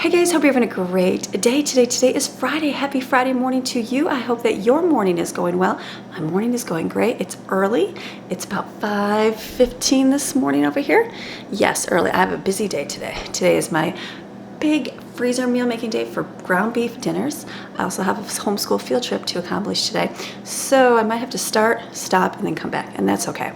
Hey guys, hope you're having a great day today. Today is Friday. Happy Friday morning to you. I hope that your morning is going well. My morning is going great. It's early. It's about 5:15 this morning over here. Yes, early. I have a busy day today. Today is my big freezer meal making day for ground beef dinners. I also have a homeschool field trip to accomplish today. So I might have to start, stop, and then come back, and that's okay.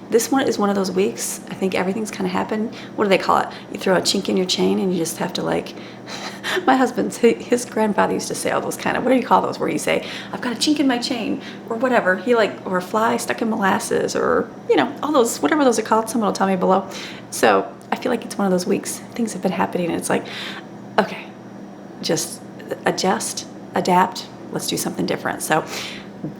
This one is one of those weeks, I think everything's kind of happened. What do they call it? You throw a chink in your chain and you just have to my his grandfather used to say all those what do you call those, where you say, I've got a chink in my chain, or whatever. Or a fly stuck in molasses, or, all those, whatever those are called. Someone will tell me below. So I feel like it's one of those weeks. Things have been happening and it's like, okay, just adjust, adapt, let's do something different. So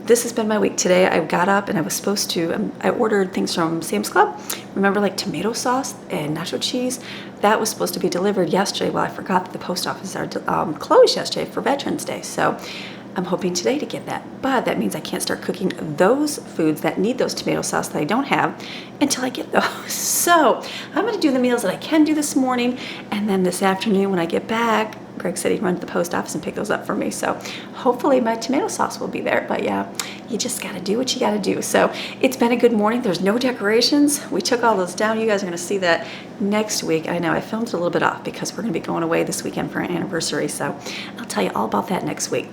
this has been my week. Today I got up and I was supposed to, I ordered things from Sam's Club. Remember, like tomato sauce and nacho cheese? That was supposed to be delivered yesterday. Well, I forgot that the post office are closed yesterday for Veterans Day. So I'm hoping today to get that. But that means I can't start cooking those foods that need those tomato sauce that I don't have until I get those. So I'm going to do the meals that I can do this morning. And then this afternoon when I get back, Greg said he'd run to the post office and pick those up for me. So hopefully my tomato sauce will be there. But yeah, you just got to do what you got to do. So it's been a good morning. There's no decorations. We took all those down. You guys are going to see that next week. I know I filmed it a little bit off because we're going to be going away this weekend for an anniversary. So I'll tell you all about that next week.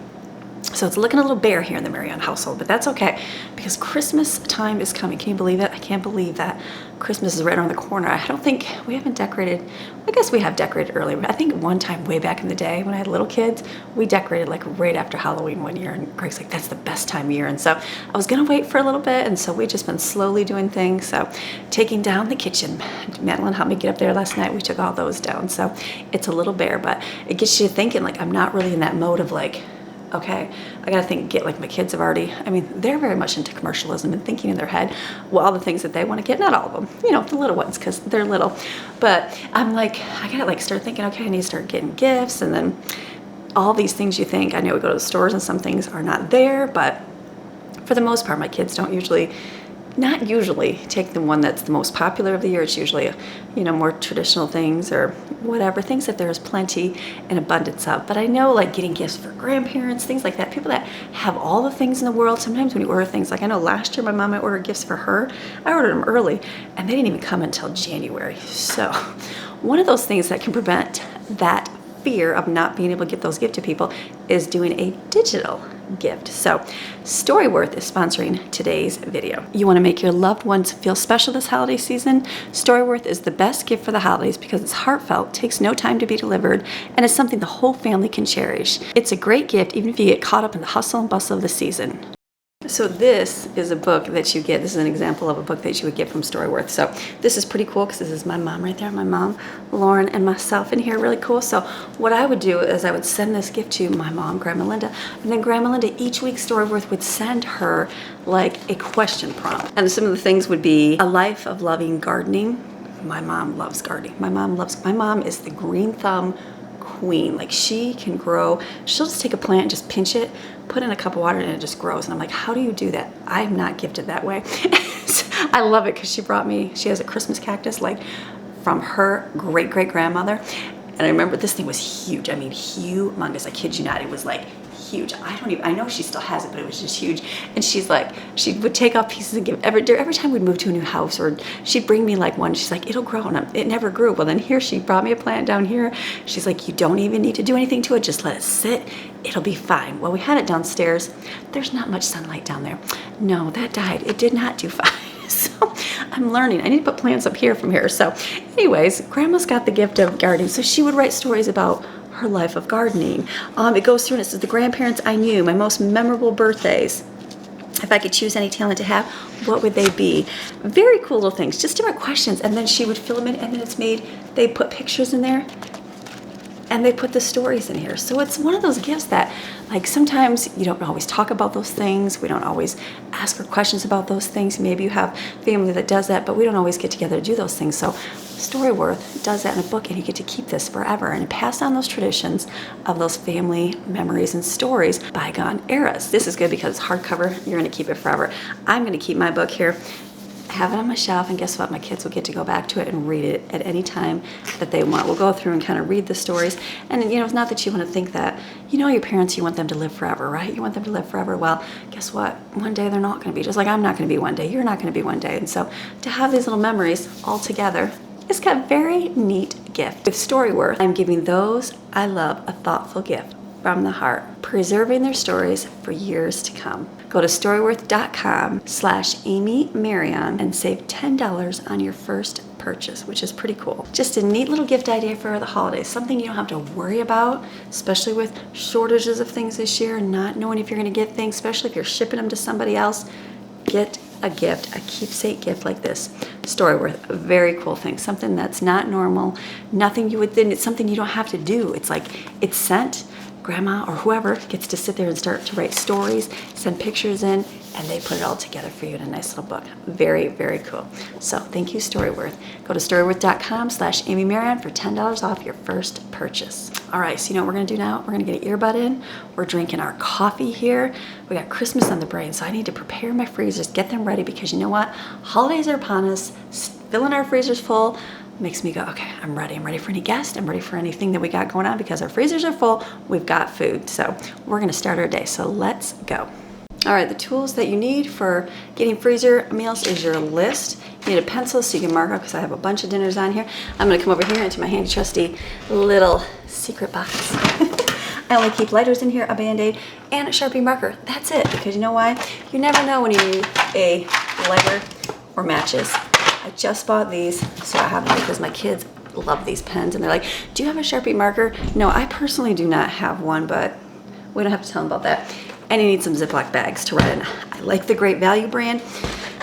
So it's looking a little bare here in the Maryon household, but that's okay because Christmas time is coming. Can you believe it? I can't believe that Christmas is right around the corner. I don't think we haven't decorated. I guess we have decorated earlier. I think one time way back in the day when I had little kids, we decorated like right after Halloween one year, and Greg's like, that's the best time of year. And so I was gonna wait for a little bit, and so we've just been slowly doing things. So taking down the kitchen. Madeline helped me get up there last night. We took all those down. So it's a little bare, but it gets you thinking, like, I'm not really in that mode of like, okay, I gotta my kids have already, they're very much into commercialism and thinking in their head, well, all the things that they want to get, not all of them, the little ones, because they're little. But I'm like, I gotta start thinking, okay, I need to start getting gifts, and then all these things you think. I know we go to the stores and some things are not there, but for the most part, my kids don't not usually take the one that's the most popular of the year. It's usually, more traditional things or whatever, things that there is plenty and abundance of. But I know, like, getting gifts for grandparents, things like that, people that have all the things in the world. Sometimes when you order things, like I know last year my mom, I ordered gifts for her. I ordered them early and they didn't even come until January. So one of those things that can prevent that fear of not being able to get those gifts to people is doing a digital gift. So Storyworth is sponsoring today's video. You want to make your loved ones feel special this holiday season? Storyworth is the best gift for the holidays because it's heartfelt, takes no time to be delivered, and is something the whole family can cherish. It's a great gift even if you get caught up in the hustle and bustle of the season. So this is a book that you get. This is an example of a book that you would get from Storyworth. So this is pretty cool because this is my mom right there. My mom, Lauren, and myself in here. Really cool. So what I would do is I would send this gift to my mom, Grandma Linda, and then Grandma Linda each week Storyworth would send her like a question prompt. And some of the things would be a life of loving gardening. My mom loves gardening. My mom is the green thumb queen. Like, she can grow. She'll just take a plant and just pinch it, put in a cup of water, and it just grows. And I'm like, how do you do that? I'm not gifted that way. I love it because she has a Christmas cactus like from her great-great-grandmother. And I remember this thing was huge. Humongous. I kid you not. It was like huge. I know she still has it, but it was just huge. And she's like, she would take off pieces and give every time we'd move to a new house, or she'd bring me like one. She's like, it'll grow. And it never grew. Well, then here she brought me a plant down here. She's like, you don't even need to do anything to it. Just let it sit. It'll be fine. Well, we had it downstairs. There's not much sunlight down there. No, that died. It did not do fine. So I'm learning. I need to put plants up here from here. So anyways, Grandma's got the gift of gardening. So she would write stories about her life of gardening. It goes through and it says, the grandparents I knew, my most memorable birthdays. If I could choose any talent to have, what would they be? Very cool little things, just different questions. And then she would fill them in, and then they put pictures in there, and they put the stories in here. So it's one of those gifts that, like, sometimes you don't always talk about those things. We don't always ask her questions about those things. Maybe you have family that does that, but we don't always get together to do those things. So Storyworth does that in a book, and you get to keep this forever and pass on those traditions of those family memories and stories, bygone eras. This is good because it's hardcover. You're going to keep it forever. I'm going to keep my book here. have it on my shelf, and guess what? My kids will get to go back to it and read it at any time that they want. We'll go through and kind of read the stories. And you know, it's not that you want to think that, you know, your parents, you want them to live forever, right? You want them to live forever. Well, guess what? One day they're not going to be, just like I'm not going to be one day. You're not going to be one day. And so to have these little memories all together, it's got a very neat gift. With Storyworth, I'm giving those I love a thoughtful gift from the heart, preserving their stories for years to come. Go to storyworth.com/AmyMaryon and save $10 on your first purchase, which is pretty cool. Just a neat little gift idea for the holidays, something you don't have to worry about, especially with shortages of things this year, not knowing if you're going to get things, especially if you're shipping them to somebody else. Get a gift, a keepsake gift like this. Storyworth, a very cool thing, something that's not normal, nothing you would think, it's something you don't have to do. It's like, it's sent, grandma or whoever gets to sit there and start to write stories, send pictures in, and they put it all together for you in a nice little book. Very, very cool. So thank you, Storyworth. Go to storyworth.com/AmyMaryon for $10 off your first purchase. All right, so you know what we're gonna do now? We're gonna get an earbud in. We're drinking our coffee here. We got Christmas on the brain, so I need to prepare my freezers, get them ready, because you know what? Holidays are upon us. Filling our freezers full makes me go, okay, I'm ready. I'm ready for any guest. I'm ready for anything that we got going on, because our freezers are full. We've got food. So we're gonna start our day. So let's go. All right, the tools that you need for getting freezer meals is your list. You need a pencil so you can mark up, because I have a bunch of dinners on here. I'm gonna come over here into my handy trusty little secret box. I only keep lighters in here, a Band-Aid, and a Sharpie marker. That's it, because you know why? You never know when you need a lighter or matches. I just bought these, so I have them because my kids love these pens, and they're like, do you have a Sharpie marker? No, I personally do not have one, but we don't have to tell them about that. And you need some Ziploc bags to write in. I like the Great Value brand.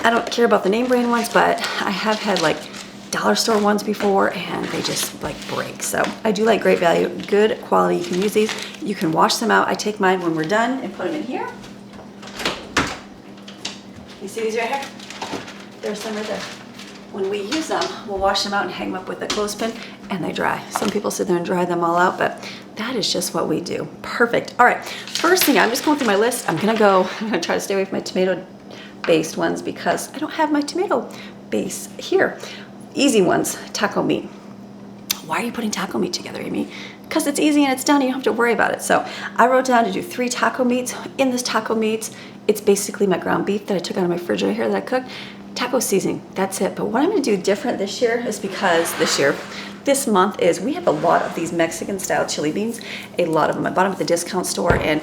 I don't care about the name brand ones, but I have had like dollar store ones before, and they just like break. So I do like Great Value, good quality. You can use these. You can wash them out. I take mine when we're done and put them in here. You see these right here? There's some right there. When we use them, we'll wash them out and hang them up with a clothespin, and they dry. Some people sit there and dry them all out, but that is just what we do. Perfect. All right, first thing, I'm just going through my list. I'm gonna try to stay away from my tomato-based ones, because I don't have my tomato base here. Easy ones, taco meat. Why are you putting taco meat together, Amy? Because it's easy and it's done, you don't have to worry about it. So I wrote down to do 3 taco meats. In this taco meats, it's basically my ground beef that I took out of my refrigerator here that I cooked. Taco seasoning, that's it. But what I'm gonna do different this year is because this month is, we have a lot of these Mexican style chili beans, a lot of them. I bought them at the discount store, and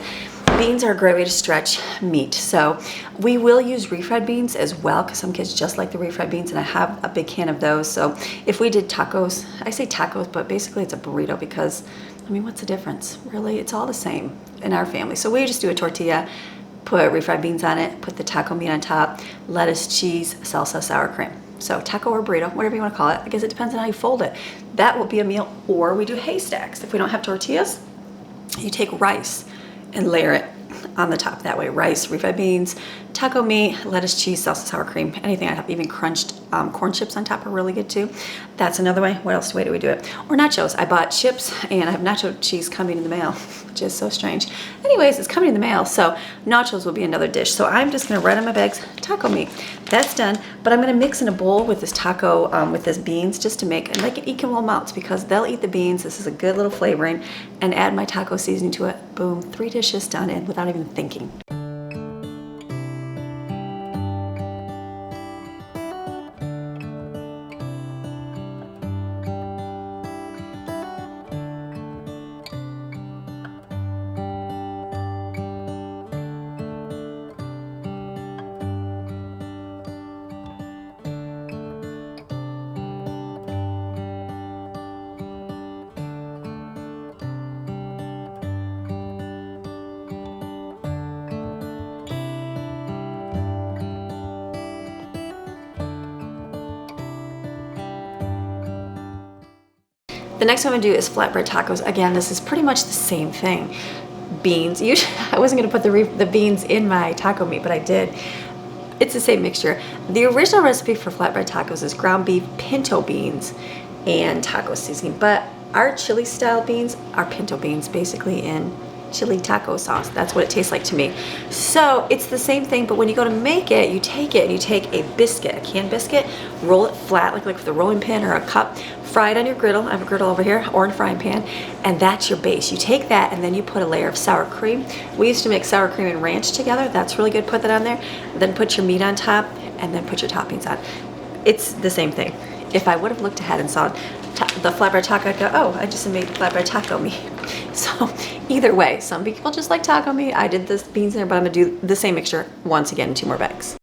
beans are a great way to stretch meat. So we will use refried beans as well, because some kids just like the refried beans, and I have a big can of those. So if we did tacos, I say tacos, but basically it's a burrito, because, I mean, what's the difference? Really, it's all the same in our family. So we just do a tortilla, put refried beans on it, put the taco meat on top, lettuce, cheese, salsa, sour cream. So taco or burrito, whatever you want to call it. I guess it depends on how you fold it. That will be a meal. Or we do haystacks. If we don't have tortillas, you take rice and layer it on the top that way. Rice, refried beans, taco meat, lettuce, cheese, salsa, sour cream, anything on top. Even crunched corn chips on top are really good too. That's another way. What else way do we do it? Or nachos. I bought chips, and I have nacho cheese coming in the mail, which is so strange. Anyways, it's coming in the mail, so nachos will be another dish. So I'm just gonna write on my bags, taco meat. That's done, but I'm gonna mix in a bowl with this taco, with this beans, just to make it equal amounts, because they'll eat the beans. This is a good little flavoring, and add my taco seasoning to it. Boom, 3 dishes done, and without even thinking. The next one I'm gonna do is flatbread tacos. Again, this is pretty much the same thing. Beans, usually I wasn't gonna put the beans in my taco meat, but I did. It's the same mixture. The original recipe for flatbread tacos is ground beef, pinto beans, and taco seasoning, but our chili style beans are pinto beans, basically in chili taco sauce. That's what it tastes like to me. So it's the same thing, but when you go to make it, you take it and you take a biscuit, a canned biscuit, roll it flat like with a rolling pin or a cup, fry it on your griddle. I have a griddle over here, or in a frying pan, and that's your base. You take that and then you put a layer of sour cream. We used to make sour cream and ranch together. That's really good. Put that on there. Then put your meat on top and then put your toppings on. It's the same thing. If I would have looked ahead and saw the flatbread taco, I'd go, oh, I just made flatbread taco meat. So either way, some people just like taco meat. I did this beans in there, but I'm gonna do the same mixture once again in 2 more bags.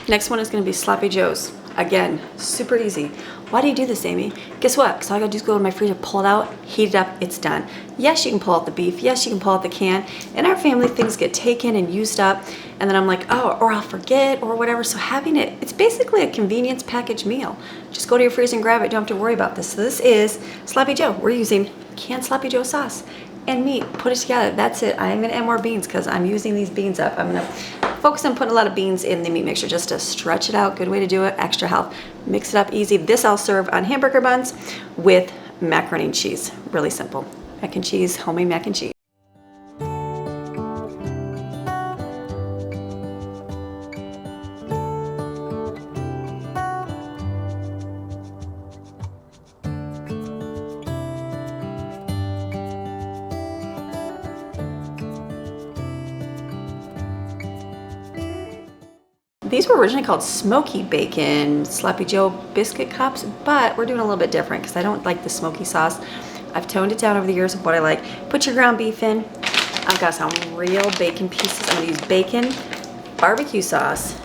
Next one is going to be sloppy joes. Again, super easy. Why do you do this, Amy? Guess what? Because all I gotta do is go in my freezer, pull it out, heat it up, it's done. Yes, you can pull out the beef. Yes, you can pull out the can. In our family, things get taken and used up, and then I'm like, oh, or I'll forget or whatever. So having it, it's basically a convenience package meal. Just go to your freezer and grab it. You don't have to worry about this. So this is sloppy joe. We're using canned sloppy joe sauce and meat. Put it together. That's it. I'm gonna add more beans because I'm using these beans up. I'm gonna focus on putting a lot of beans in the meat mixture just to stretch it out. Good way to do it. Extra health. Mix it up easy. This I'll serve on hamburger buns with macaroni and cheese. Really simple. Mac and cheese, homemade mac and cheese. These were originally called smoky bacon sloppy joe biscuit cups, but we're doing a little bit different because I don't like the smoky sauce. I've toned it down over the years of what I like. Put your ground beef in. I've got some real bacon pieces. I'm gonna use bacon, barbecue sauce,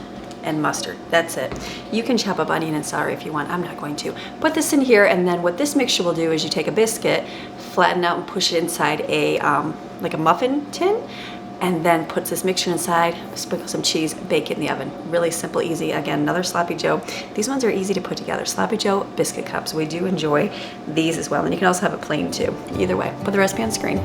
and mustard. That's it. You can chop up onion and celery if you want. I'm not going to. Put this in here, and then what this mixture will do is you take a biscuit, flatten out and push it inside a like a muffin tin, and then puts this mixture inside, sprinkle some cheese, bake it in the oven. Really simple, easy. Again, another sloppy joe. These ones are easy to put together. Sloppy joe biscuit cups. We do enjoy these as well. And you can also have it plain too. Either way, put the recipe on screen.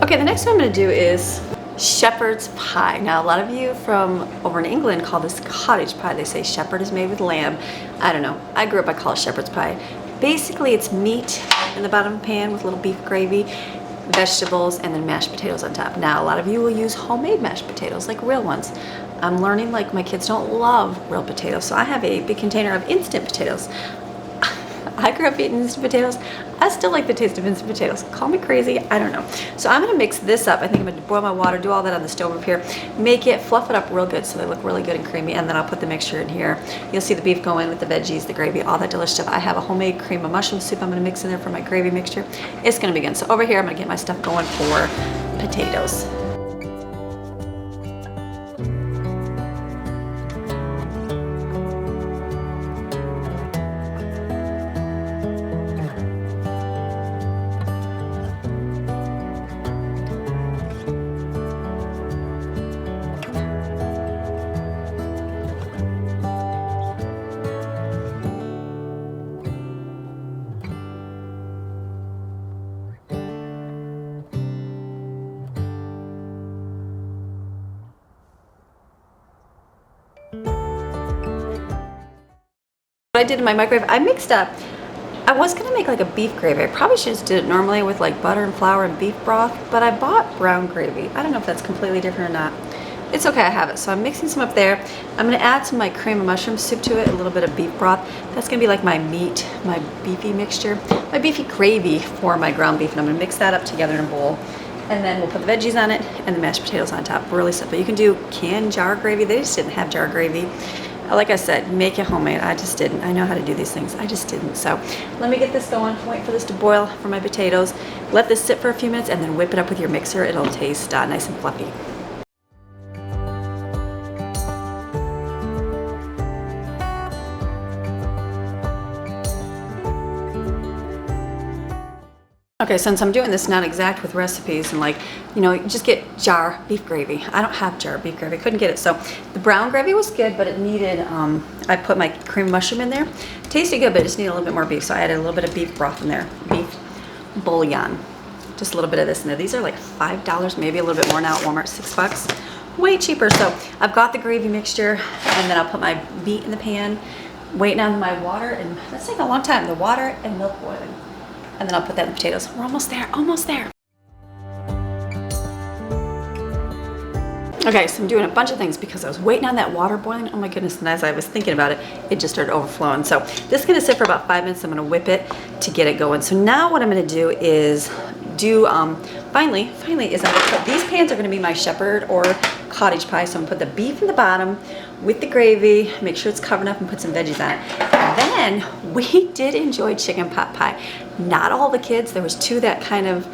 Okay, the next one I'm gonna do is shepherd's pie. Now, a lot of you from over in England call this cottage pie. They say shepherd is made with lamb. I don't know. I grew up, I call it shepherd's pie. Basically, it's meat in the bottom pan with a little beef gravy, vegetables, and then mashed potatoes on top. Now, a lot of you will use homemade mashed potatoes, like real ones. I'm learning, like, my kids don't love real potatoes, so I have a big container of instant potatoes. I grew up eating instant potatoes. I still like the taste of instant potatoes. Call me crazy, I don't know. So I'm gonna mix this up. I think I'm gonna boil my water, do all that on the stove up here, make it, fluff it up real good so they look really good and creamy, and then I'll put the mixture in here. You'll see the beef go in with the veggies, the gravy, all that delicious stuff. I have a homemade cream of mushroom soup I'm gonna mix in there for my gravy mixture. It's gonna be good. So over here, I'm gonna get my stuff going for potatoes. What I did in my microwave, I mixed up. I was gonna make like a beef gravy. I probably should just did it normally with like butter and flour and beef broth, but I bought brown gravy. I don't know if that's completely different or not. It's okay, I have it. So I'm mixing some up there. I'm gonna add some of my cream of mushroom soup to it, a little bit of beef broth. That's gonna be like my meat, my beefy mixture, my beefy gravy for my ground beef, and I'm gonna mix that up together in a bowl. And then we'll put the veggies on it and the mashed potatoes on top. Really simple. You can do canned jar gravy. They just didn't have jar gravy Like I said, make it homemade. I just didn't. I know how to do these things. I just didn't. So let me get this going. Wait for this to boil for my potatoes. Let this sit for a few minutes and then whip it up with your mixer. It'll taste nice and fluffy. Okay, since I'm doing this not exact with recipes and like, you know, just get jar beef gravy. I don't have jar beef gravy, couldn't get it. So the brown gravy was good, but it needed, I put my cream mushroom in there. Tasted good, but it just needed a little bit more beef. So I added a little bit of beef broth in there, beef bouillon. Just a little bit of this in there. These are like $5, maybe a little bit more now at Walmart, $6. Way cheaper. So I've got the gravy mixture and then I'll put my meat in the pan, waiting on my water, and that's taking a long time. The water and milk boiling. And then I'll put that in the potatoes. We're almost there, almost there. Okay, so I'm doing a bunch of things because I was waiting on that water boiling. Oh my goodness, and as I was thinking about it, it just started overflowing. So this is gonna sit for about 5 minutes. I'm gonna whip it to get it going. So now what I'm gonna do is finally is I'm gonna put, these pans are gonna be my shepherd or cottage pie. So I'm gonna put the beef in the bottom with the gravy, make sure it's covered up and put some veggies on it. And then we did enjoy chicken pot pie. Not all the kids, there was two that kind of,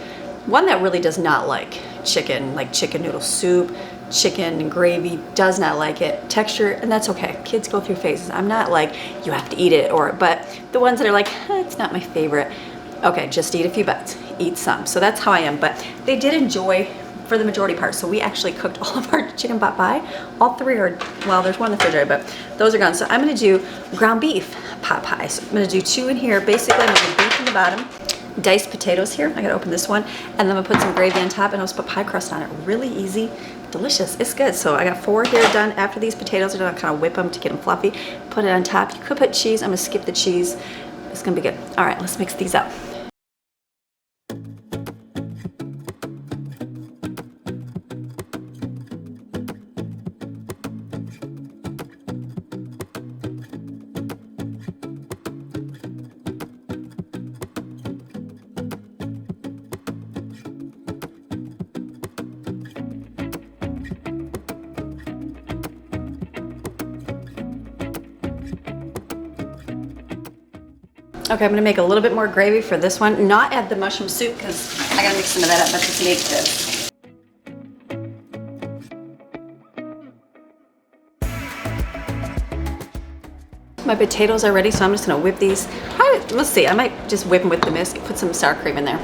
one that really does not like chicken, like chicken noodle soup, chicken and gravy, does not like it. Texture, and that's okay. Kids go through phases. I'm not like, you have to eat it, but the ones that are like, it's not my favorite. Okay, just eat a few bites, eat some. So that's how I am, but they did enjoy for the majority part. So we actually cooked all of our chicken pot pie. All three are, well, there's one in the refrigerator, but those are gone. So I'm gonna do ground beef pot pie. So I'm gonna do two in here. Basically, I'm gonna do beef in the bottom, diced potatoes here. I gotta open this one. And then I'm gonna put some gravy on top and I'll just put pie crust on it. Really easy, delicious, it's good. So I got 4 here done. After these potatoes are done, I'll kind of whip them to get them fluffy. Put it on top. You could put cheese. I'm gonna skip the cheese. It's gonna be good. All right, let's mix these up. Okay, I'm gonna make a little bit more gravy for this one. Not add the mushroom soup because I gotta mix some of that up. That just makes this. My potatoes are ready, so I'm just gonna whip these. Let's see, I might just whip them with the whisk, put some sour cream in there.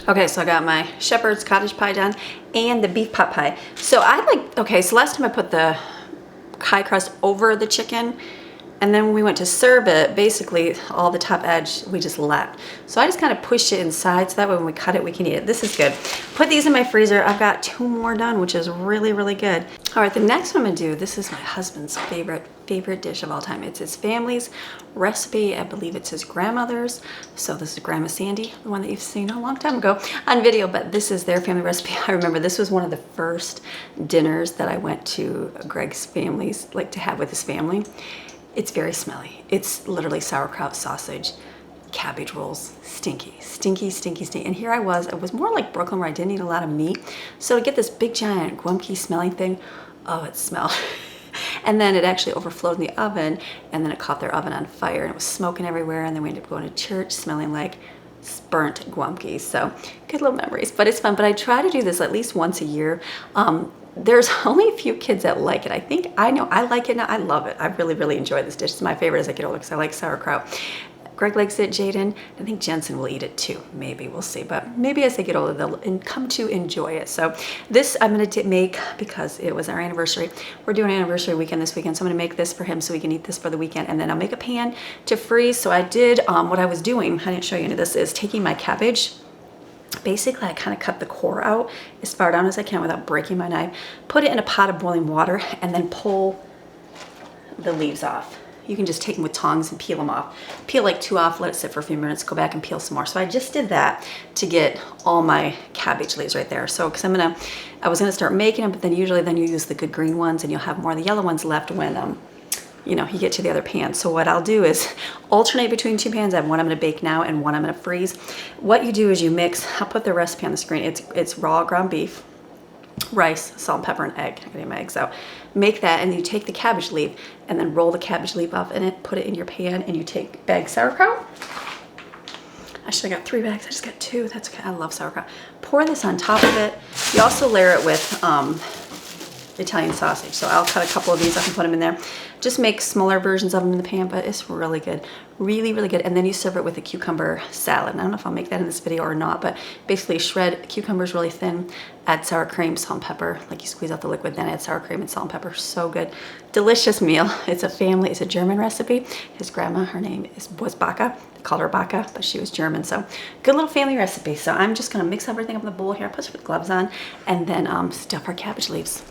Okay, so I got my shepherd's cottage pie done and the beef pot pie. So so last time I put the pie crust over the chicken, and then when we went to serve it, basically all the top edge we just left. So I just kind of pushed it inside so that way when we cut it, we can eat it. This is good. Put these in my freezer. I've got 2 more done, which is really, really good. All right, the next one I'm gonna do, this is my husband's favorite dish of all time. It's his family's recipe. I believe it's his grandmother's. So this is Grandma Sandy, the one that you've seen a long time ago on video, but this is their family recipe. I remember this was one of the first dinners that I went to Greg's family's, like to have with his family. It's very smelly. It's literally sauerkraut, sausage, cabbage rolls, stinky, stinky, stinky, stinky. And here I was more like Brooklyn where I didn't eat a lot of meat. So to get this big giant gumpy smelling thing, oh, it smelled. And then it actually overflowed in the oven, and then it caught their oven on fire and it was smoking everywhere, and then we ended up going to church smelling like burnt guamkis. So good little memories, but it's fun. But I try to do this at least once a year. There's only a few kids that like it. I know I like it now. I love it. I really, really enjoy this dish. It's my favorite as I get older because I like sauerkraut. Greg likes it, Jaden. I think Jensen will eat it too. Maybe, we'll see. But maybe as they get older, they'll come to enjoy it. So this I'm gonna make because it was our anniversary. We're doing an anniversary weekend this weekend. So I'm gonna make this for him so we can eat this for the weekend. And then I'll make a pan to freeze. So I did, what I was doing, I didn't show you any of this, is taking my cabbage. Basically, I kind of cut the core out as far down as I can without breaking my knife. Put it in a pot of boiling water and then pull the leaves off. You can just take them with tongs and peel them off. Peel like 2 off, let it sit for a few minutes, go back and peel some more. So I just did that to get all my cabbage leaves right there. So, because I was gonna start making them, but then usually then you use the good green ones and you'll have more of the yellow ones left when, you know, you get to the other pan. So what I'll do is alternate between 2 pans. I have one I'm gonna bake now and one I'm gonna freeze. What you do is you mix, I'll put the recipe on the screen. It's raw ground beef, rice, salt, pepper, and egg. I'm getting my eggs out. Make that, and you take the cabbage leaf and then roll the cabbage leaf off in it, put it in your pan, and you take bag sauerkraut. I should have got 3 bags. I just got 2. That's okay. I love sauerkraut. Pour this on top of it. You also layer it with Italian sausage. So I'll cut a couple of these up and put them in there. Just make smaller versions of them in the pan, but it's really good. Really, really good. And then you serve it with a cucumber salad. And I don't know if I'll make that in this video or not, but basically shred cucumbers really thin, add sour cream, salt and pepper. Like you squeeze out the liquid, then add sour cream and salt and pepper. So good. Delicious meal. It's a German recipe. His grandma, her name was Bacca. They called her Bacca, but she was German. So good little family recipe. So I'm just gonna mix everything up in the bowl here, put some gloves on, and then stuff our cabbage leaves.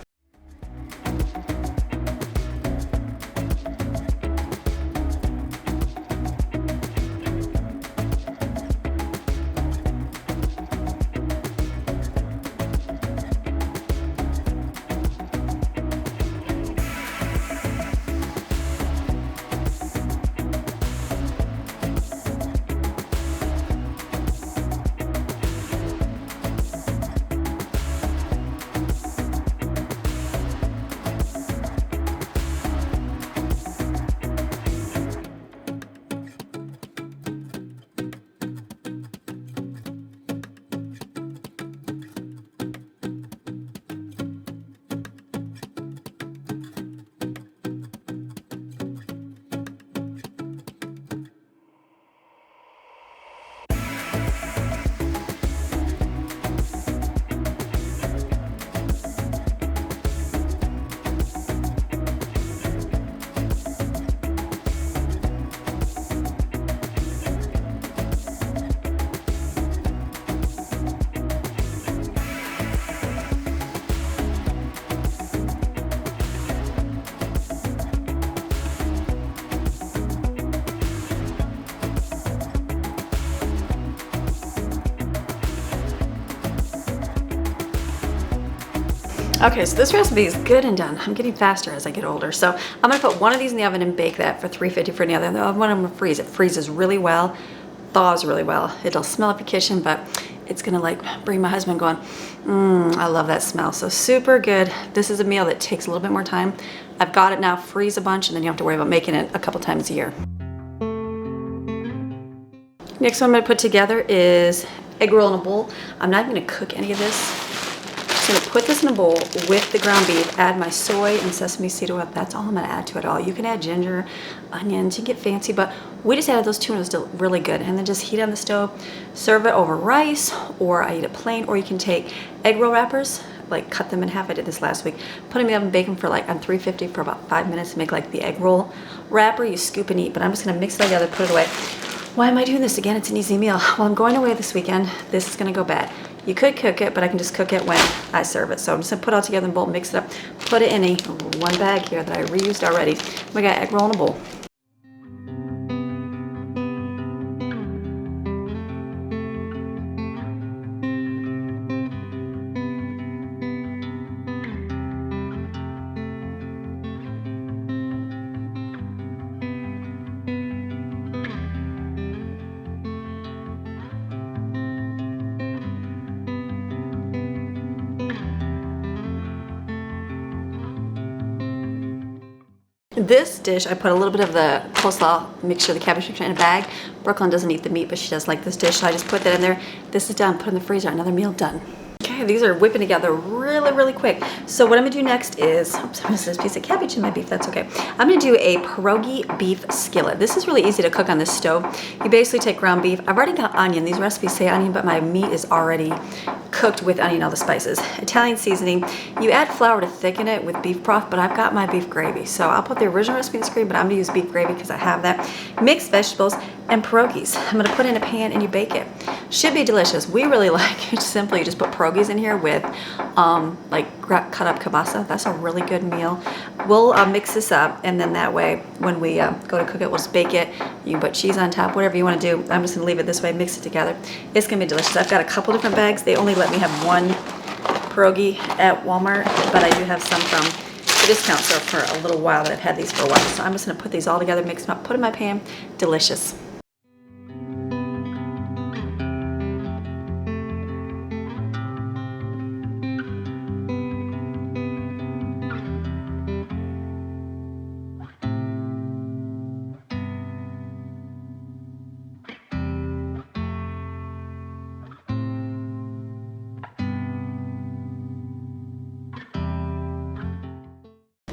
Okay, so this recipe is good and done. I'm getting faster as I get older. So I'm gonna put one of these in the oven and bake that for 350 for the other. The other one I'm gonna freeze. It freezes really well, thaws really well. It'll smell up your kitchen, but it's gonna like bring my husband going, I love that smell. So super good. This is a meal that takes a little bit more time. I've got it now, freeze a bunch, and then you don't have to worry about making it a couple times a year. Next one I'm gonna put together is egg roll in a bowl. I'm not even gonna cook any of this. I'm gonna put this in a bowl with the ground beef, add my soy and sesame seed oil. That's all I'm gonna add to it all. You can add ginger, onions, you can get fancy, but we just added those 2 and it was still really good. And then just heat it on the stove, serve it over rice, or I eat it plain, or you can take egg roll wrappers, like cut them in half. I did this last week. Put them in the oven, bake them for like on 350 for about 5 minutes to make like the egg roll wrapper. You scoop and eat, but I'm just gonna mix it all together, put it away. Why am I doing this again? It's an easy meal. Well, I'm going away this weekend. This is gonna go bad. You could cook it, but I can just cook it when I serve it. So I'm just gonna put it all together in a bowl, mix it up, put it in a 1 bag here that I reused already. We got egg roll in a bowl. This dish, I put a little bit of the coleslaw mixture, the cabbage mixture in a bag. Brooklyn doesn't eat the meat, but she does like this dish, so I just put that in there. This is done, put in the freezer, another meal done. Okay, these are whipping together really, really quick. So what I'm gonna do next is, oops, I missed this piece of cabbage in my beef, that's okay. I'm gonna do a pierogi beef skillet. This is really easy to cook on this stove. You basically take ground beef. I've already got onion. These recipes say onion, but my meat is already cooked with onion, all the spices. Italian seasoning. You add flour to thicken it with beef broth, but I've got my beef gravy. So I'll put the original recipe on the screen, but I'm gonna use beef gravy because I have that. Mixed vegetables and pierogies. I'm gonna put in a pan and you bake it. Should be delicious. We really like it. Simply, you just put pierogies in here with like cut up kielbasa. That's a really good meal. We'll mix this up, and then that way when we go to cook it, we'll just bake it. You can put cheese on top, whatever you want to do. I'm just gonna leave it this way, mix it together. It's gonna be delicious. I've got a couple different bags. They only let me have one pierogi at Walmart, but I do have some from the discount store for a little while that I've had these for a while. So I'm just gonna put these all together, mix them up, put in my pan. Delicious.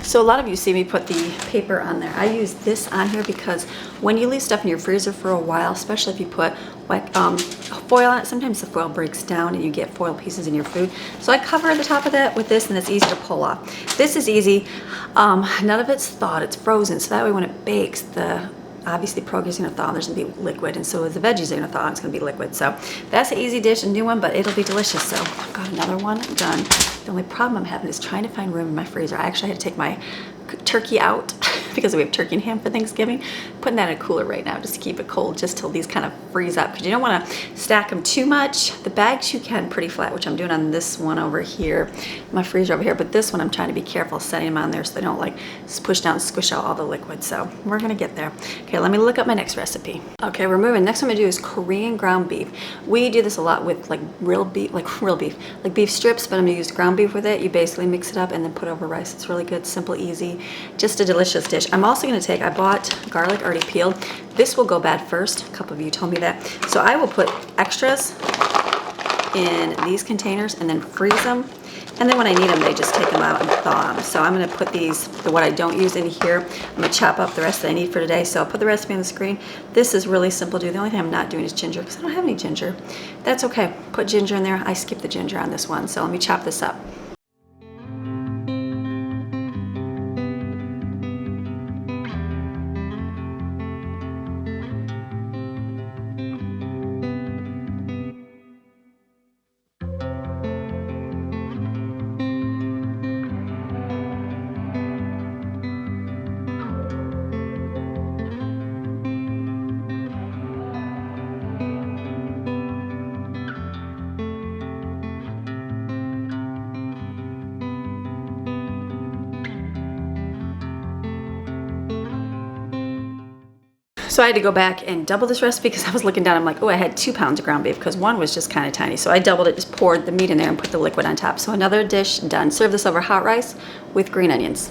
So a lot of you see me put the paper on there. I use this on here because when you leave stuff in your freezer for a while, especially if you put like foil on it, sometimes the foil breaks down and you get foil pieces in your food. So I cover the top of that with this, and it's easy to pull off. This is easy. None of it's thawed, it's frozen. So that way when it bakes, obviously pierogi's gonna thaw and there's gonna be liquid, and so the veggies are gonna thaw and it's gonna be liquid. So that's an easy dish, a new one, but it'll be delicious. So I've got another one done. The only problem I'm having is trying to find room in my freezer. I actually had to take my turkey out because we have turkey and ham for Thanksgiving. Putting that in a cooler right now just to keep it cold, just till these kind of freeze up, because you don't want to stack them too much. The bags you can pretty flat, which I'm doing on this one over here, my freezer over here, but this one I'm trying to be careful setting them on there so they don't like push down and squish out all the liquid. So we're gonna get there. Okay, let me look up my next recipe. Okay, we're moving. Next one I'm gonna do is Korean ground beef. We do this a lot with like real beef, like beef strips, but I'm gonna use ground beef with it. You basically mix it up and then put over rice. It's really good, simple, easy, just a delicious dish. I'm also gonna take, I bought garlic already peeled. This will go bad first. A couple of you told me that. So I will put extras in these containers and then freeze them. And then when I need them, they just take them out and thaw them. So I'm gonna put these, what I don't use in here, I'm gonna chop up the rest that I need for today. So I'll put the recipe on the screen. This is really simple to do. The only thing I'm not doing is ginger because I don't have any ginger. That's okay, put ginger in there. I skipped the ginger on this one. So let me chop this up. So I had to go back and double this recipe because I was looking down, I'm like, oh, I had 2 pounds of ground beef because one was just kind of tiny. So I doubled it, just poured the meat in there and put the liquid on top. So another dish done. Serve this over hot rice with green onions.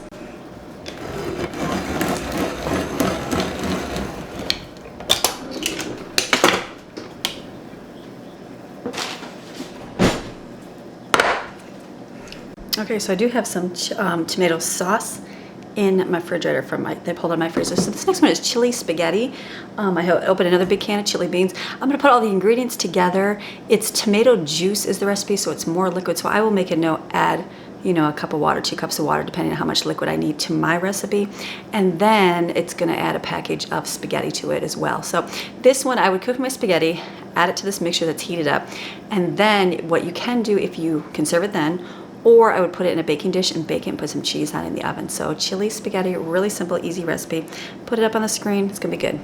Okay, so I do have some tomato sauce in my refrigerator they pulled out of my freezer. So this next one is chili spaghetti. I opened another big can of chili beans. I'm gonna put all the ingredients together. It's tomato juice is the recipe, so it's more liquid. So I will make a note, add, you know, a cup of water, 2 cups of water, depending on how much liquid I need to my recipe. And then it's gonna add a package of spaghetti to it as well. So this one, I would cook my spaghetti, add it to this mixture that's heated up. And then what you can do if you can serve it then, or I would put it in a baking dish and bake it and put some cheese on it in the oven. So chili spaghetti, really simple, easy recipe. Put it up on the screen, it's gonna be good.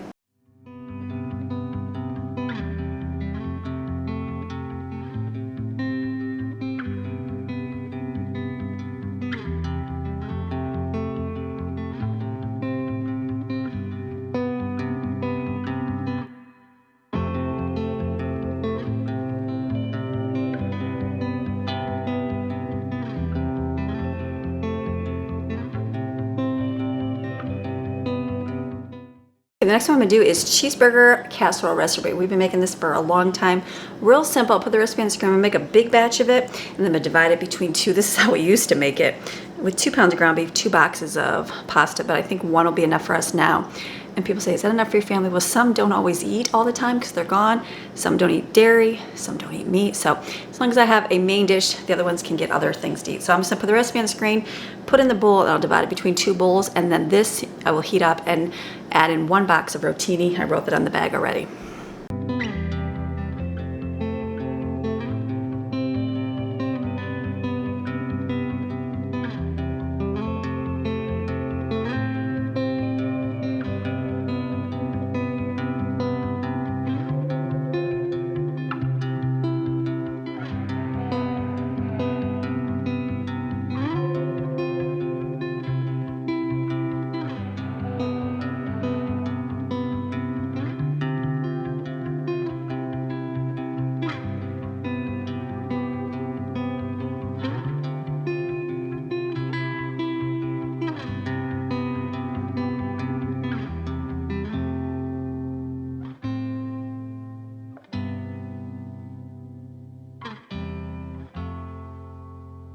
The next one I'm gonna do is cheeseburger casserole recipe. We've been making this for a long time. Real simple. I'll put the recipe on the screen. I'm gonna make a big batch of it, and then I'm gonna divide it between two. This is how we used to make it. With 2 pounds of ground beef, 2 boxes of pasta, but I think 1 will be enough for us now. And people say, is that enough for your family? Well, some don't always eat all the time because they're gone. Some don't eat dairy, some don't eat meat. So as long as I have a main dish, the other ones can get other things to eat. So I'm just gonna put the recipe on the screen, put in the bowl, and I'll divide it between 2 bowls. And then this I will heat up and add in 1 box of rotini. I wrote that on the bag already.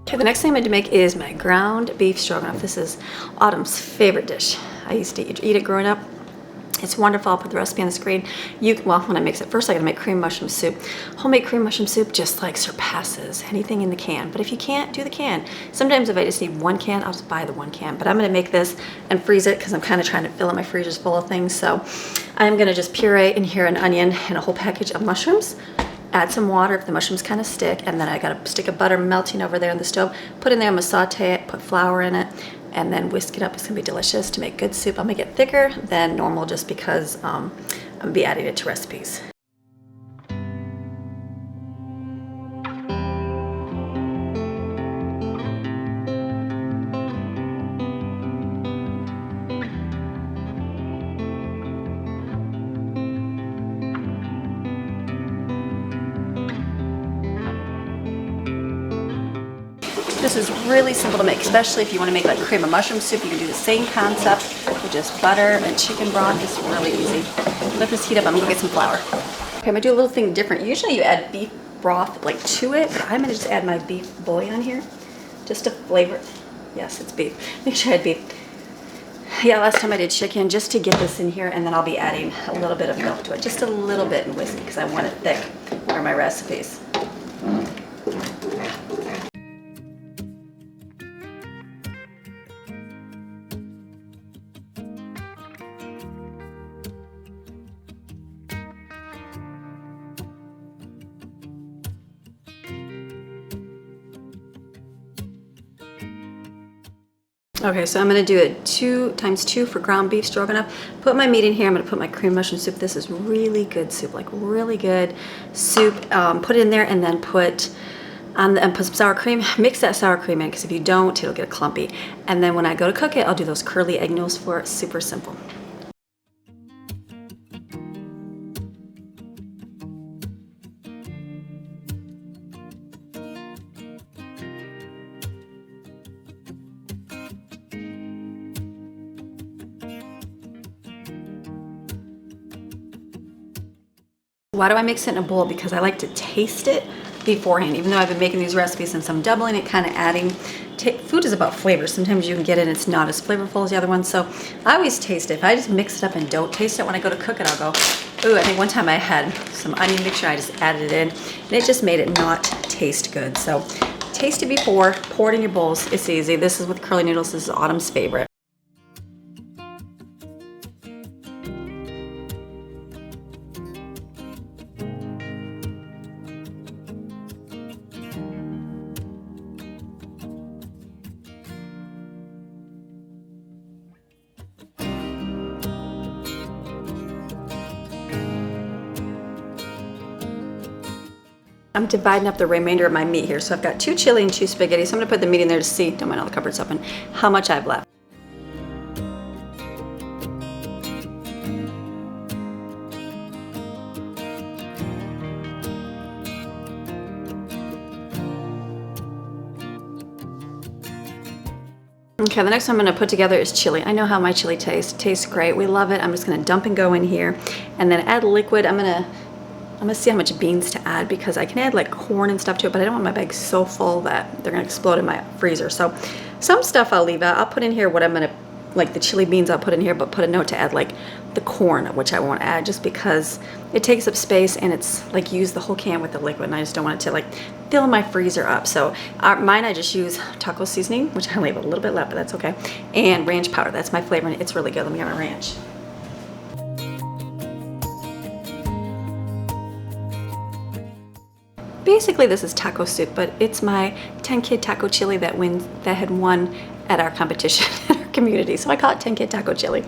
Okay, the next thing I'm going to make is my ground beef stroganoff. This is Autumn's favorite dish. I used to eat it growing up. It's wonderful. I'll put the recipe on the screen. Well, when I mix it, first I gotta make cream mushroom soup. Homemade cream mushroom soup just like surpasses anything in the can. But if you can't, do the can. Sometimes if I just need 1 can, I'll just buy the 1 can. But I'm gonna make this and freeze it because I'm kind of trying to fill up my freezers full of things. So I'm gonna just puree in here an onion and a whole package of mushrooms. Add some water if the mushrooms kind of stick, and then I got a stick of butter melting over there on the stove. Put in there, I'm gonna saute it, put flour in it, and then whisk it up. It's gonna be delicious to make good soup. I'll make it thicker than normal just because I'm gonna be adding it to recipes. This is really simple to make, especially if you want to make like cream of mushroom soup. You can do the same concept with just butter and chicken broth. It's really easy. Let this heat up. I'm gonna go get some flour. Okay, I'm gonna do a little thing different. Usually you add beef broth like to it, but I'm gonna just add my beef bouillon here, just to flavor it. Yes, it's beef. Make sure I had beef. Yeah, last time I did chicken, just to get this in here, and then I'll be adding a little bit of milk to it, just a little bit, and whisk because I want it thick for my recipes. Okay, so I'm gonna do it 2 times 2 for ground beef stroganoff. Put my meat in here. I'm gonna put my cream mushroom soup. This is really good soup, like really good soup. Put it in there and then put put some sour cream. Mix that sour cream in because if you don't, it'll get clumpy. And then when I go to cook it, I'll do those curly egg noodles for it. Super simple. Why do I mix it in a bowl? Because I like to taste it beforehand. Even though I've been making these recipes since I'm doubling it, kind of adding. Food is about flavor. Sometimes you can get it and it's not as flavorful as the other one. So I always taste it. If I just mix it up and don't taste it, when I go to cook it, I'll go, ooh, I think one time I had some onion mixture. I just added it in and it just made it not taste good. So taste it before, pour it in your bowls. It's easy. This is with curly noodles. This is Autumn's favorite. I'm dividing up the remainder of my meat here. So I've got 2 chili and 2 spaghetti. So I'm gonna put the meat in there to see, don't mind all the cupboards open, how much I've left. Okay, the next one I'm gonna put together is chili. I know how my chili tastes. It tastes great. We love it. I'm just gonna dump and go in here and then add liquid. I'm gonna see how much beans to add because I can add like corn and stuff to it, but I don't want my bag so full that they're gonna explode in my freezer. So some stuff I'll leave out. I'll put in here what I'm gonna, like the chili beans I'll put in here, but put a note to add like the corn, which I won't add just because it takes up space and it's like use the whole can with the liquid and I just don't want it to like fill my freezer up. So mine I just use taco seasoning, which I leave a little bit left, but that's okay, and ranch powder. That's my flavor and it's really good. Let me get my ranch. Basically this is taco soup, but it's my 10-kid taco chili that had won at our competition in our community. So I call it 10-kid taco chili.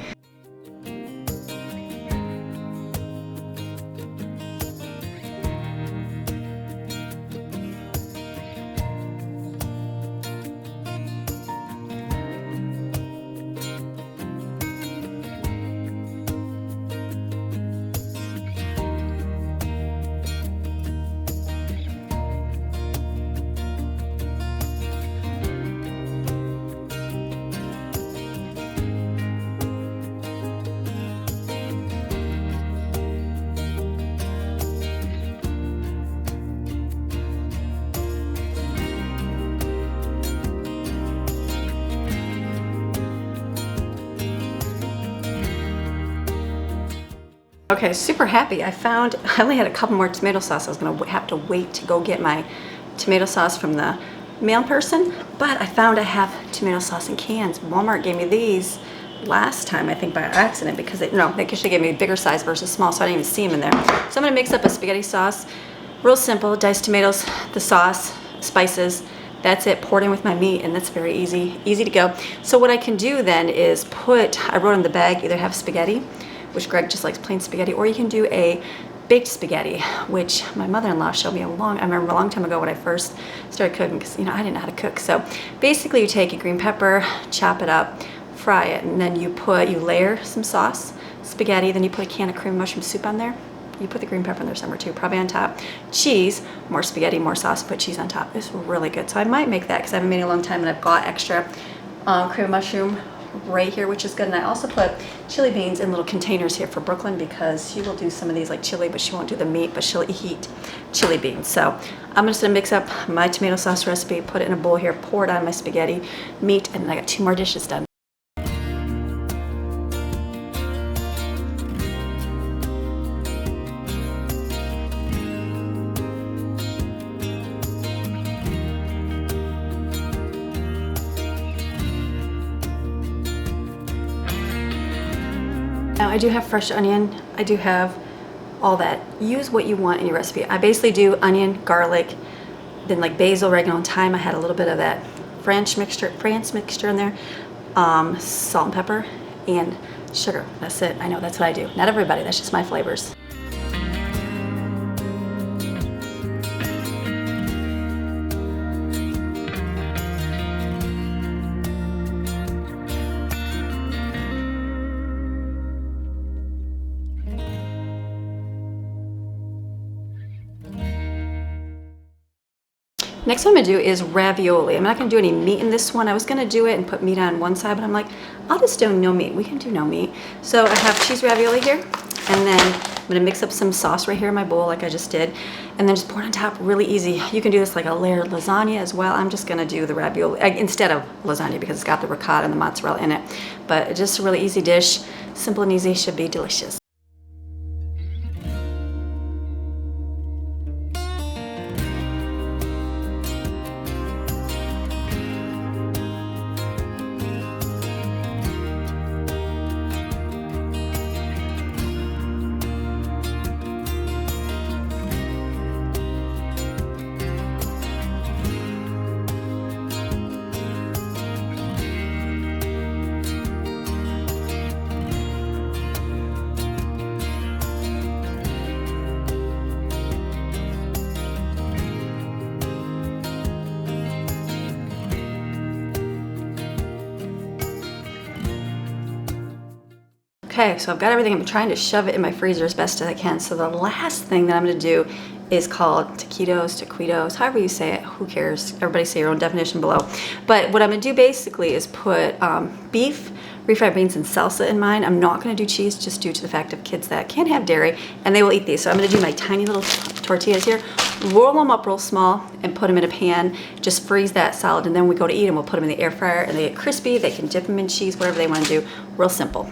Okay, super happy. I only had a couple more tomato sauce. I was gonna have to wait to go get my tomato sauce from the mail person, but I found I have tomato sauce in cans. Walmart gave me these last time, I think by accident, because they actually gave me a bigger size versus small, so I didn't even see them in there. So I'm gonna mix up a spaghetti sauce. Real simple, diced tomatoes, the sauce, spices, that's it, poured in with my meat, and that's very easy to go. So what I can do then is I wrote in the bag, either have spaghetti, which Greg just likes plain spaghetti, or you can do a baked spaghetti, which my mother-in-law showed me I remember a long time ago when I first started cooking, because I didn't know how to cook. So basically you take a green pepper, chop it up, fry it, and then you layer some sauce, spaghetti, then you put a can of cream mushroom soup on there. You put the green pepper in there somewhere too, probably on top. Cheese, more spaghetti, more sauce, put cheese on top. It's really good. So I might make that because I haven't made it in a long time and I've got extra cream mushroom right here, which is good. And I also put chili beans in little containers here for Brooklyn because she will do some of these like chili, but she won't do the meat, but she'll eat chili beans. So I'm just gonna mix up my tomato sauce recipe, put it in a bowl here, pour it on my spaghetti, meat, and I got 2 more dishes done. Now I do have fresh onion, I do have all that. Use what you want in your recipe. I basically do onion, garlic, then like basil, oregano, and thyme. I had a little bit of that France mixture in there, salt and pepper, and sugar. That's it. I know that's what I do. Not everybody, that's just my flavors. Next one I'm gonna do is ravioli. I'm not gonna do any meat in this one. I was gonna do it and put meat on one side, but I'm like, I'll just do no meat. We can do no meat. So I have cheese ravioli here, and then I'm gonna mix up some sauce right here in my bowl like I just did, and then just pour it on top, really easy. You can do this like a layered lasagna as well. I'm just gonna do the ravioli instead of lasagna because it's got the ricotta and the mozzarella in it. But just a really easy dish, simple and easy, should be delicious. Okay, so I've got everything. I'm trying to shove it in my freezer as best as I can. So the last thing that I'm gonna do is called taquitos, however you say it, who cares? Everybody say your own definition below. But what I'm gonna do basically is put beef, refried beans, and salsa in mine. I'm not gonna do cheese just due to the fact of kids that can't have dairy and they will eat these. So I'm gonna do my tiny little tortillas here, roll them up real small and put them in a pan, just freeze that solid, and then when we go to eat them, we'll put them in the air fryer and they get crispy. They can dip them in cheese, whatever they wanna do, real simple.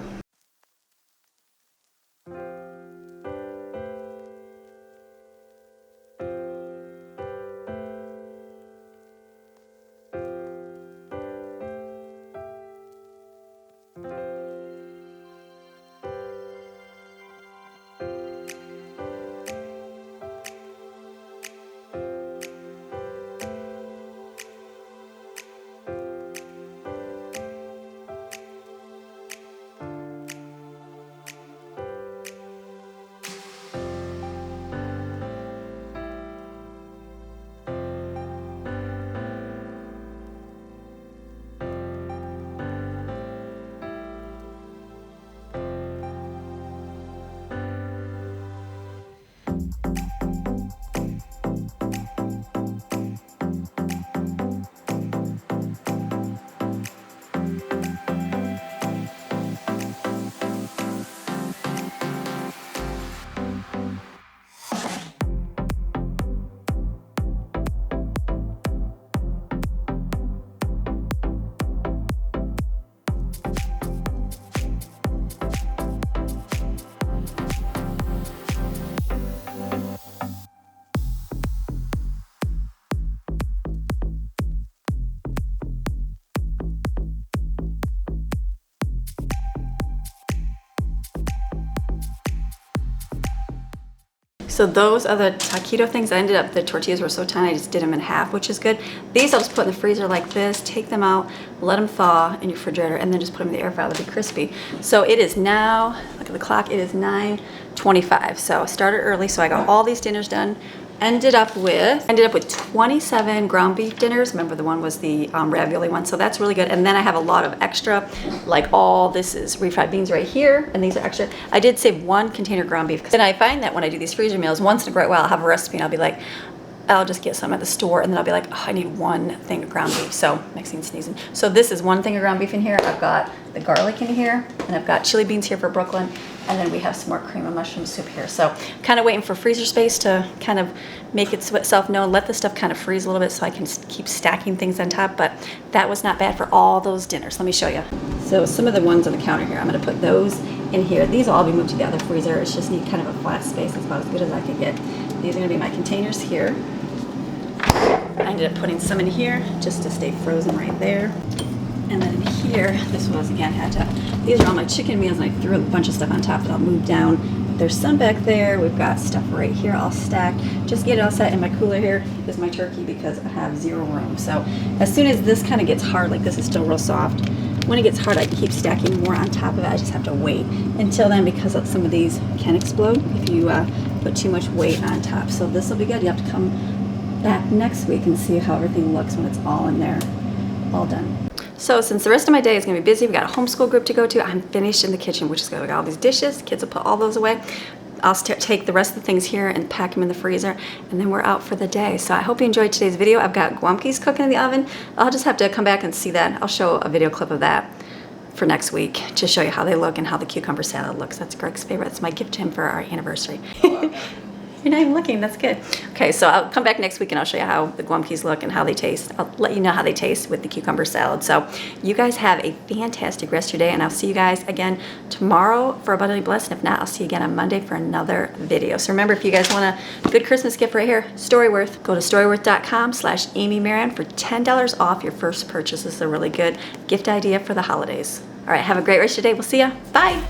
So those are the taquito things. I ended up, the tortillas were so tiny, I just did them in half, which is good. These I'll just put in the freezer like this, take them out, let them thaw in your refrigerator, and then just put them in the air fryer. They'll be crispy. So it is now, look at the clock, it is 9:25. So I started early, so I got all these dinners done. Ended up with 27 ground beef dinners. Remember, the one was the ravioli one, so that's really good. And then I have a lot of extra, like all this is refried beans right here, and these are extra. I did save one container ground beef, and I find that when I do these freezer meals, once in a great while I'll have a recipe and I'll be like, I'll just get some at the store, and then I'll be like, oh, I need one thing of ground beef. So next thing sneezing. So this is one thing of ground beef in here. I've got the garlic in here, and I've got chili beans here for Brooklyn, and then we have some more cream of mushroom soup here. So kind of waiting for freezer space to kind of make itself known, let the stuff kind of freeze a little bit so I can keep stacking things on top. But that was not bad for all those dinners. Let me show you. So some of the ones on the counter here, I'm going to put those in here. These will all be moved to the other freezer. It's just need kind of a flat space. That's about as good as I could get. These are going to be my containers here. I ended up putting some in here just to stay frozen right there. And then in here, this was again these are all my chicken meals, and I threw a bunch of stuff on top that I'll move down. There's some back there. We've got stuff right here all stacked. Just get it all set. In my cooler here is my turkey because I have 0 room. So as soon as this kind of gets hard, like this is still real soft, when it gets hard I can keep stacking more on top of it. I just have to wait until then because some of these can explode if you put too much weight on top. So this will be good. You have to come back next week and see how everything looks when it's all in there, all done. So since the rest of my day is going to be busy, we got a homeschool group to go to, I'm finished in the kitchen, which is good. We got all these dishes, kids will put all those away. I'll take the rest of the things here and pack them in the freezer, and then we're out for the day. So I hope you enjoyed today's video. I've got guamkis cooking in the oven. I'll just have to come back and see that. I'll show a video clip of that for next week to show you how they look and how the cucumber salad looks. That's Greg's favorite. It's my gift to him for our anniversary. You're not even looking, that's good. Okay, so I'll come back next week and I'll show you how the guamkis look and how they taste. I'll let you know how they taste with the cucumber salad. So you guys have a fantastic rest of your day, and I'll see you guys again tomorrow for Abundantly Blessed. And if not, I'll see you again on Monday for another video. So remember, if you guys want a good Christmas gift right here, Storyworth, go to storyworth.com/AmyMaryon for $10 off your first purchase. This is a really good gift idea for the holidays. All right, have a great rest of your day. We'll see ya. Bye.